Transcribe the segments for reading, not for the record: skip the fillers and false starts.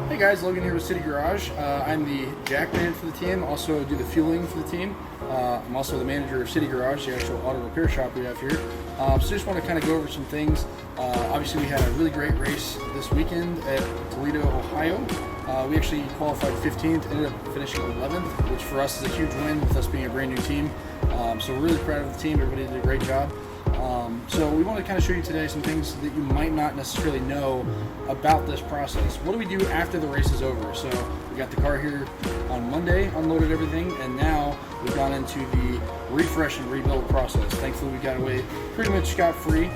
Hey guys, Logan here with City Garage. I'm the jack man for the team, also do the fueling for the team. I'm also the manager of City Garage, the actual auto repair shop we have here. So just want to kind of go over some things. Obviously we had a really great race this weekend at Toledo, Ohio. We actually qualified 15th, ended up finishing 11th, which for us is a huge win with us being a brand new team. So we're really proud of the team, everybody did a great job. So we want to kind of show you today some things that you might not necessarily know about this process. What do we do after the race is over? So we got the car here on Monday, unloaded everything, and now we've gone into the refresh and rebuild process. Thankfully we got away pretty much scot-free.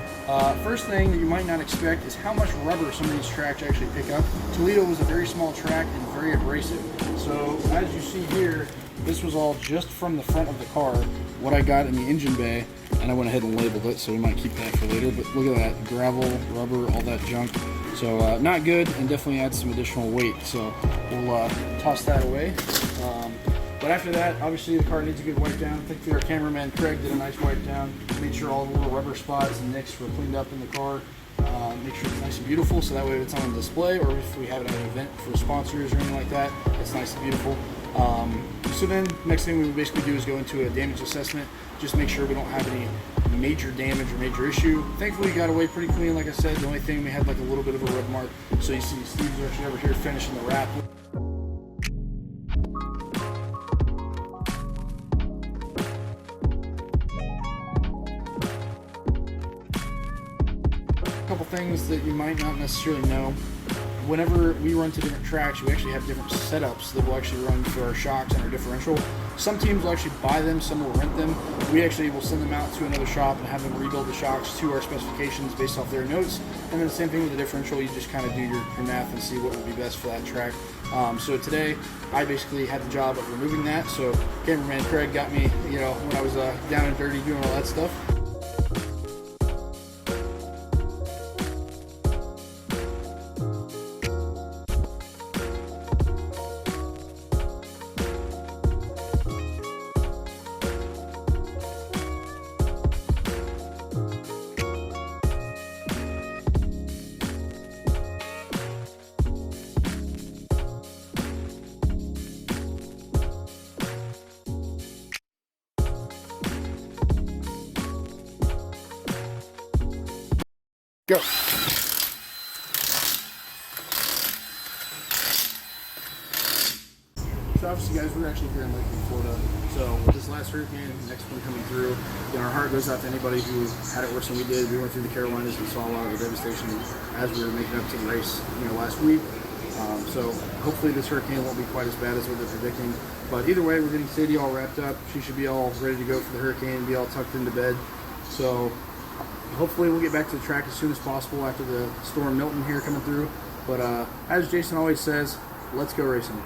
First thing that you might not expect is how much rubber some of these tracks actually pick up. Toledo was a very small track and very abrasive. So as you see here, this was all just from the front of the car, what I got in the engine bay, and I went ahead and labeled it, so we might keep that for later. But look at that, gravel, rubber, all that junk. So not good, and definitely adds some additional weight. So we'll toss that away. But after that, obviously the car needs a good wipe down. I think our cameraman Craig did a nice wipe down. Made sure all the little rubber spots and nicks were cleaned up in the car. Make sure it's nice and beautiful, so that way if it's on display or if we have it at an event for sponsors or anything like that, it's nice and beautiful. So then next thing we would basically do is go into a damage assessment, just make sure we don't have any major damage or major issue. Thankfully we got away pretty clean, like I said. The only thing we had like a little bit of a red mark. So you see Steve's actually over here finishing the wrap. A couple things that you might not necessarily know. Whenever we run to different tracks, we actually have different setups that will actually run for our shocks and our differential. Some teams will actually buy them, some will rent them. We actually will send them out to another shop and have them rebuild the shocks to our specifications based off their notes. And then the same thing with the differential, you just kind of do your math and see what would be best for that track. So today, I basically had the job of removing that. So cameraman Craig got me, when I was down and dirty doing all that stuff. Go. So obviously guys, we're actually here in Lakeland, Florida. So with this last hurricane, next one coming through, our heart goes out to anybody who had it worse than we did. We went through the Carolinas and saw a lot of the devastation as we were making up to the race, last week. So hopefully this hurricane won't be quite as bad as what they're predicting. But either way, we're getting Sadie all wrapped up. She should be all ready to go for the hurricane, be all tucked into bed. So hopefully we'll get back to the track as soon as possible after the storm Milton here coming through. But as Jason always says, let's go racing.